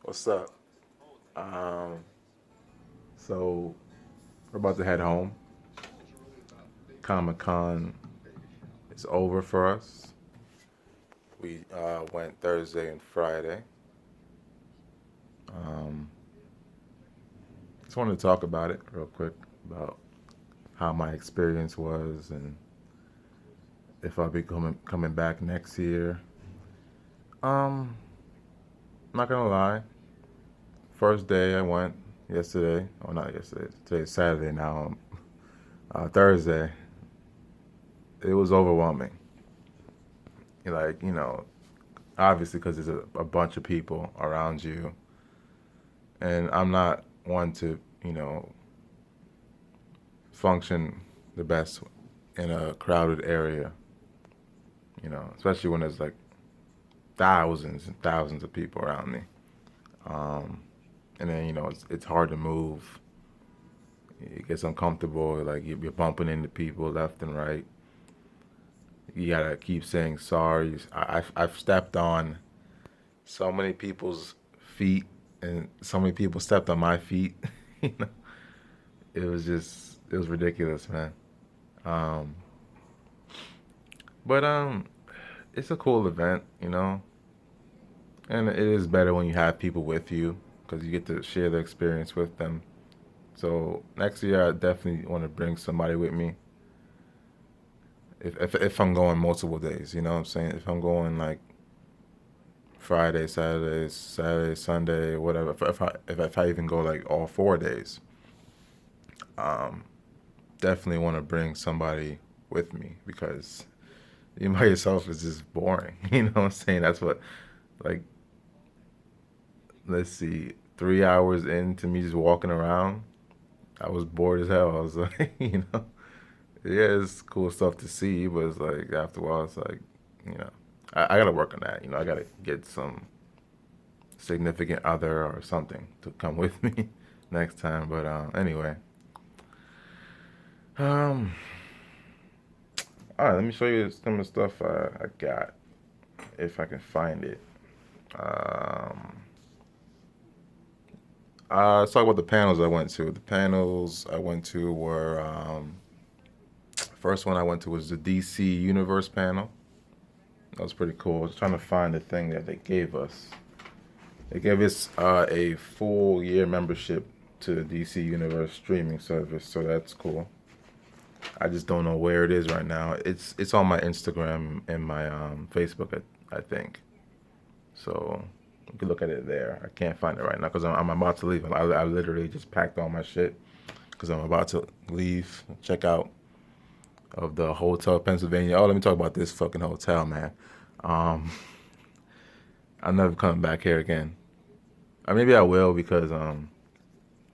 What's up? Um, so we're about to head home. Comic Con is over for us. We went Thursday and Friday. Um, just wanted to talk about it real quick about how my experience was and if I'll be coming back next year. Um, not gonna lie. First day I went yesterday. Oh, not yesterday. Today's Saturday now. Thursday. It was overwhelming. Like obviously because there's a bunch of people around you, and I'm not one to function the best in a crowded area. Especially when there's like thousands and thousands of people around me. Um, and then it's hard to move. It gets uncomfortable. Like you're bumping into people left and right. You gotta keep saying sorry. I've stepped on so many people's feet, and so many people stepped on my feet. you know, it was ridiculous, man. Um, but it's a cool event, and it is better when you have people with you because you get to share the experience with them. So next year, I definitely want to bring somebody with me. If I'm going multiple days, you know what I'm saying? If I'm going like Friday, Saturday, Sunday, whatever. If I even go like all 4 days, um, definitely want to bring somebody with me because you by yourself is just boring. You know what I'm saying? That's what, like, let's see, 3 hours into me just walking around, I was bored as hell. I was like, yeah, it's cool stuff to see, but it's like after a while, it's like, you know, I gotta work on that. I gotta get some significant other or something to come with me next time. But anyway, um, all right, let me show you some of the stuff I got if I can find it. Um, let's talk about the panels I went to. The panels I went to were first one I went to was the DC Universe panel. That was pretty cool. I was trying to find the thing that they gave us. They gave us a full year membership to the DC Universe streaming service, so that's cool. I just don't know where it is right now. It's on my Instagram and my Facebook, I think. So you can look at it there. I can't find it right now because I'm about to leave. I literally just packed all my shit because I'm about to leave. Check out of the Hotel Pennsylvania. Oh, let me talk about this fucking hotel, man. Um, I'm never coming back here again. Or maybe I will because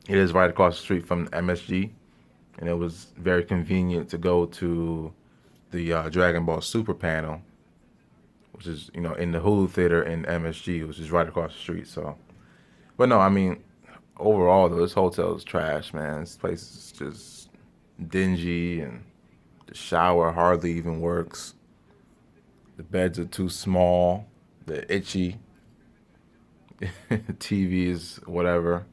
it is right across the street from MSG, and it was very convenient to go to the Dragon Ball Super panel, which is in the Hulu theater in MSG, which is right across the street. So, but no, I mean overall though, this hotel is trash, man. This place is just dingy, and the shower hardly even works. The beds are too small. They're itchy. TV is whatever.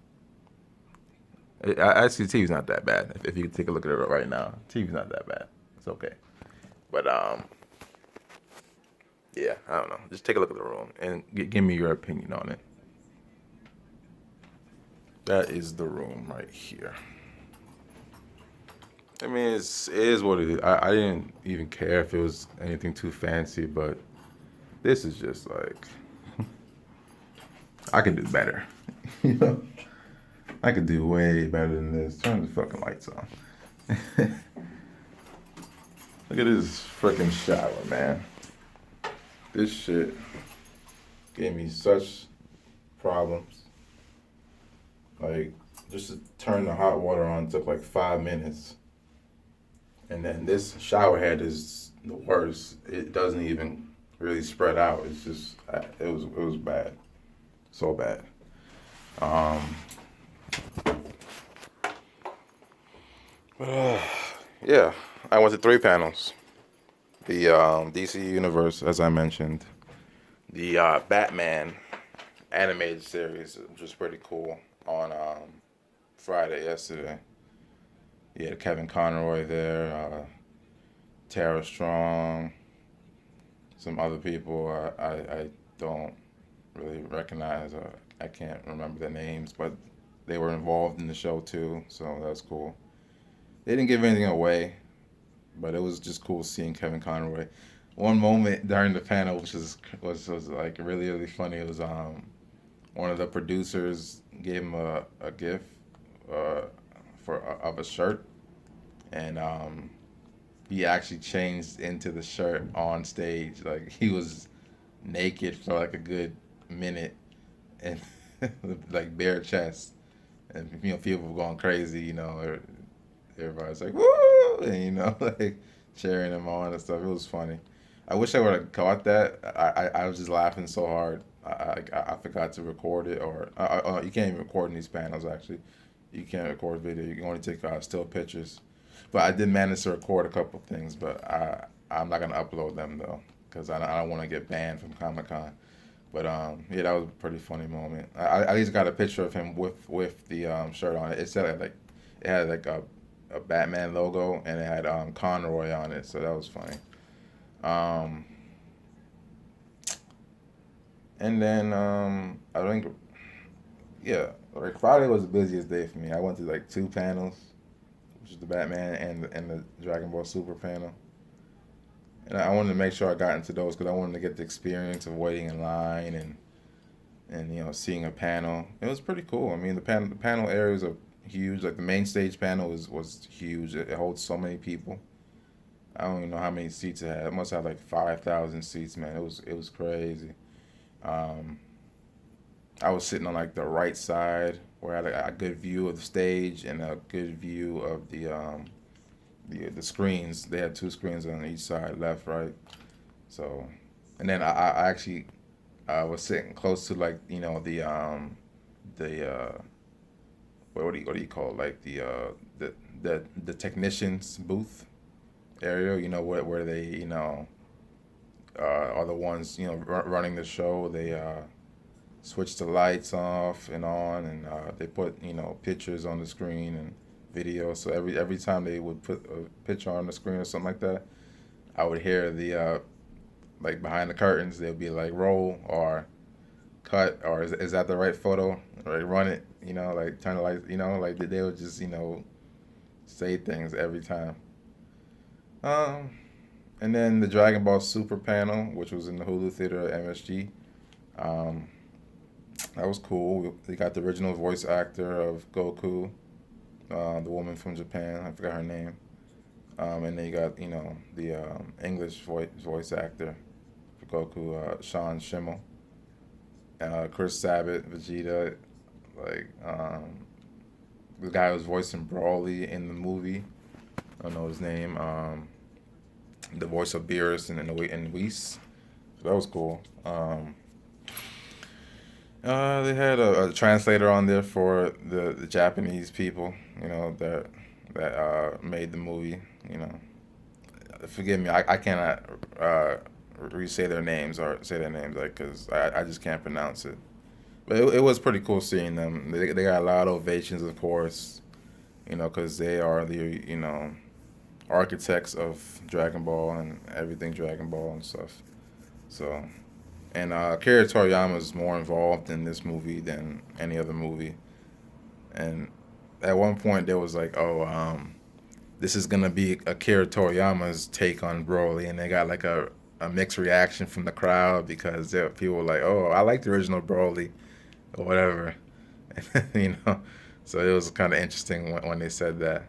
Actually, the TV's not that bad. If you take a look at it right now, TV's not that bad. It's okay. But yeah, I don't know. Just take a look at the room and give me your opinion on it. That is the room right here. I mean, it is what it is. I didn't even care if it was anything too fancy, but this is just like I could do better. you know, I could do way better than this. Turn the fucking lights on. Look at this freaking shower, man. This shit gave me such problems. Like, just to turn the hot water on took like 5 minutes. And then this shower head is the worst. It doesn't even really spread out. It's just, it was bad. So bad. Um, yeah, I went to 3 panels. The DC Universe, as I mentioned, the Batman animated series, which was pretty cool on Friday yesterday. You had Kevin Conroy there, Tara Strong, some other people I don't really recognize. I can't remember their names, but they were involved in the show too, so that's cool. They didn't give anything away, but it was just cool seeing Kevin Conroy. One moment during the panel, which was like really funny, it was one of the producers gave him a gift uh, of a shirt, and he actually changed into the shirt on stage. Like he was naked for like a good minute, and like bare chest, and people were going crazy. Everybody's like woo, and like cheering him on and stuff. It was funny. I wish I would have caught that. I was just laughing so hard. I forgot to record it, or you can't even record in these panels actually. You can't record video. You can only take still pictures. But I did manage to record a couple things, but I'm not gonna upload them though, because I don't want to get banned from Comic Con. But yeah, that was a pretty funny moment. I at least got a picture of him with the shirt on it. It said like it had like a Batman logo, and it had Conroy on it, so that was funny. Um, and then I think yeah, like Friday was the busiest day for me. I went to like two panels, which is the Batman and the Dragon Ball Super panel. And I wanted to make sure I got into those because I wanted to get the experience of waiting in line and seeing a panel. It was pretty cool. I mean, the panel areas are huge. Like the main stage panel was huge. It holds so many people. I don't even know how many seats it had. It must have like 5,000 seats, man. It was crazy. Um, I was sitting on like the right side where I had a good view of the stage and a good view of the screens. They had two screens on each side, left, right. So, and then I actually was sitting close to like the what do you call it? Like the technicians booth area. Where they are the ones running the show. They switch the lights off and on, and they put pictures on the screen and video. So every time they would put a picture on the screen or something like that, I would hear the like behind the curtains. They'll be like roll or cut or is that the right photo? Like run it. Like turn the lights. Like they would just say things every time. Um, and then the Dragon Ball Super panel, which was in the Hulu Theater at MSG. Um, that was cool. They got the original voice actor of Goku, the woman from Japan. I forgot her name. And then you got the English voice actor for Goku, Sean Schimmel, Chris Sabat, Vegeta, like the guy who was voicing Broly in the movie. I don't know his name. The voice of Beerus and Whis. So that was cool. They had a translator on there for the Japanese people, that made the movie. Forgive me, I cannot re-say their names or say their names like because I just can't pronounce it. But it was pretty cool seeing them. They got a lot of ovations, of course, because they are the architects of Dragon Ball and everything Dragon Ball and stuff. So, and Akira Toriyama is more involved in this movie than any other movie. And at one point, there was like, oh, this is gonna be Akira Toriyama's take on Broly, and they got like a mixed reaction from the crowd because people were like, oh, I like the original Broly or whatever, you know. So it was kind of interesting when they said that.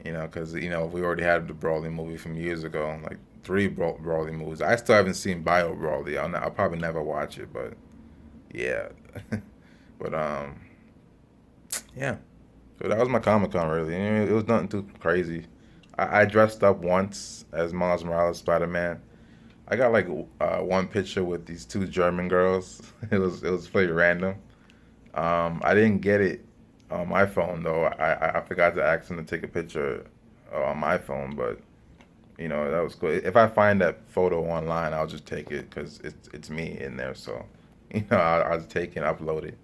Because we already had the Broly movie from years ago, like three Broly movies. I still haven't seen Bio Broly. I'll probably never watch it, but yeah. But yeah. So that was my Comic Con really. It was nothing too crazy. I dressed up once as Miles Morales Spider Man. I got like one picture with these two German girls. It was pretty random. I didn't get it on my phone though. I forgot to ask them to take a picture on my phone, but that was cool. If I find that photo online, I'll just take it because it's me in there. So, I just take and upload it.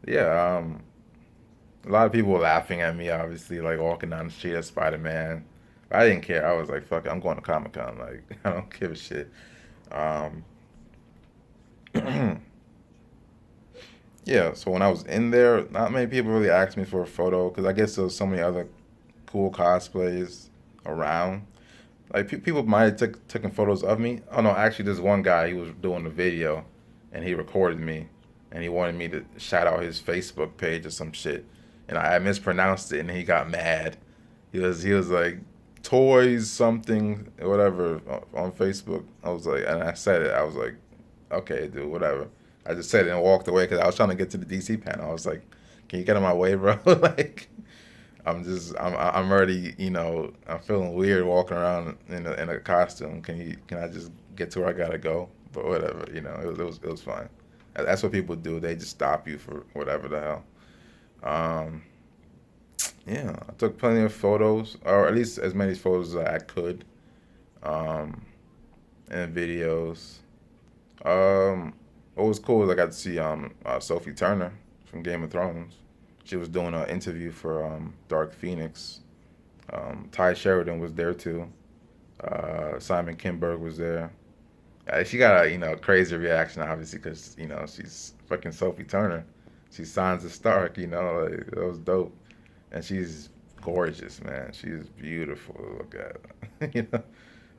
Yeah, a lot of people were laughing at me, obviously, like walking down the street as Spider-Man. I didn't care. I was like, fuck it, I'm going to Comic-Con. Like, I don't give a shit. Um, yeah, so when I was in there, not many people really asked me for a photo because I guess there was so many other cool cosplays around. Like people might have taken photos of me. Oh no, actually, there's one guy. He was doing the video, and he recorded me, and he wanted me to shout out his Facebook page or some shit, and I mispronounced it, and he got mad. He was like toys something whatever on Facebook. I was like, and I said it. I was like, okay, dude, whatever. I just said it and walked away because I was trying to get to the DC panel. I was like, can you get out of my way, bro? Like, I'm already, I'm feeling weird walking around in a costume. Can I just get to where I gotta go? But whatever, it was fine. That's what people do. They just stop you for whatever the hell. Um, yeah, I took plenty of photos, or at least as many photos as I could, um, and videos. What was cool is I got to see Sophie Turner from Game of Thrones. She was doing an interview for Dark Phoenix. Ty Sheridan was there too. Simon Kinberg was there. She got a crazy reaction obviously because she's fucking Sophie Turner. She's Sansa Stark. Like, that was dope, and she's gorgeous, man. She's beautiful to look at.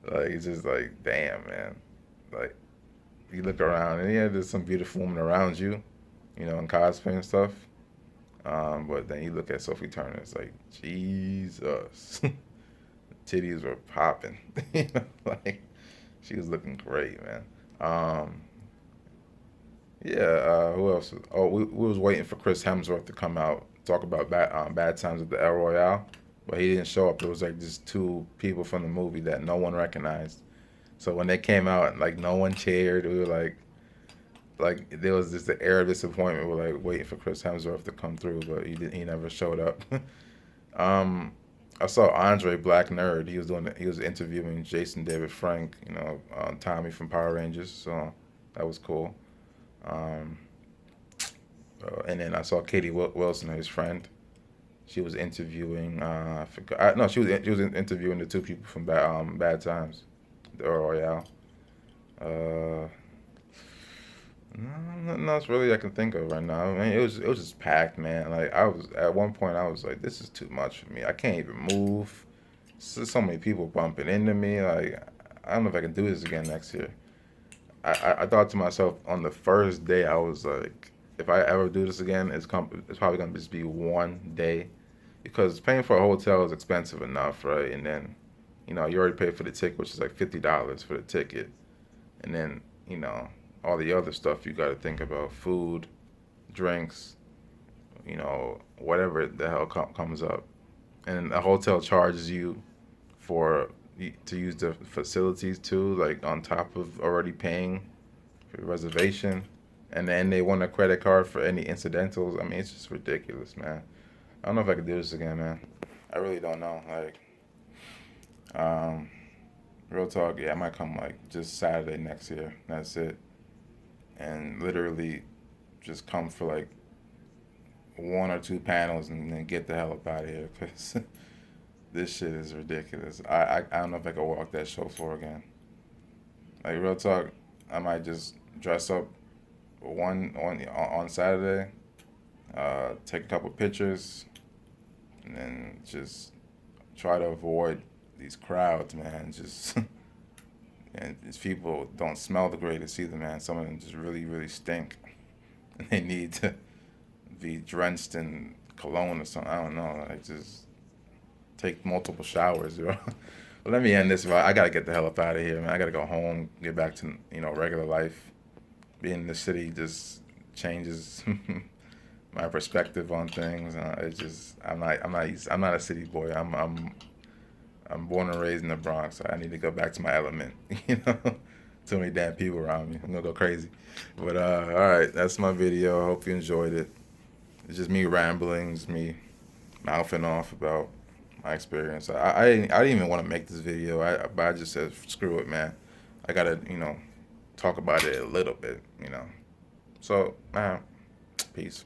Like it's just like damn, man. Like you look around and yeah, there's some beautiful women around you, in cosplay and stuff. But then you look at Sophie Turner, it's like Jesus, titties were popping. Like she was looking great, man. Um, yeah. Who else? Oh, we was waiting for Chris Hemsworth to come out talk about bad times at the El Royale, but he didn't show up. There was like just two people from the movie that no one recognized. So when they came out, like no one cheered. We were like there was just the air of disappointment. We're like waiting for Chris Hemsworth to come through, but he never showed up. um, I saw Andre Black Nerd. He was interviewing Jason David Frank, Tommy from Power Rangers. So that was cool. Um, and then I saw Katie Wilson, his friend. She was interviewing. I forgot. No, she was interviewing the two people from Bad Times, the Royale. Uh, No, nothing else really I can think of right now. I mean, it was just packed, man. Like I was at one point, I was like, this is too much for me. I can't even move. So many people bumping into me. Like I don't know if I can do this again next year. I thought to myself on the first day, I was like, if I ever do this again, it's probably gonna just be one day, because paying for a hotel is expensive enough, right? And then, you already paid for the ticket, which is like $50 for the ticket, and then all the other stuff you got to think about: food, drinks, whatever the hell comes up, and a hotel charges you to use the facilities too, like on top of already paying for your reservation, and then they want a credit card for any incidentals. I mean, it's just ridiculous, man. I don't know if I could do this again, man. I really don't know. Like, um, real talk, yeah, I might come like just Saturday next year. That's it, and literally just come for like one or two panels and then get the hell up out of here because this shit is ridiculous. I don't know if I could walk that show floor again. Like real talk, I might just dress up on Saturday, take a couple pictures, and then just try to avoid these crowds, man. Just and these people don't smell the greatest either, man. Some of them just really, really stink, and they need to be drenched in cologne or something. I don't know. Like just take multiple showers, yo. But let me end this. I gotta get the hell up out of here, man. I gotta go home, get back to regular life. Being in the city just changes my perspective on things. It's just I'm not a city boy. I'm born and raised in the Bronx. So I need to go back to my element. Too many damn people around me. I'm gonna go crazy. But all right, that's my video. I hope you enjoyed it. It's just me rambling, just me mouthing off about my experience. I didn't even want to make this video. But I just said screw it, man. I gotta talk about it a little bit. So, peace.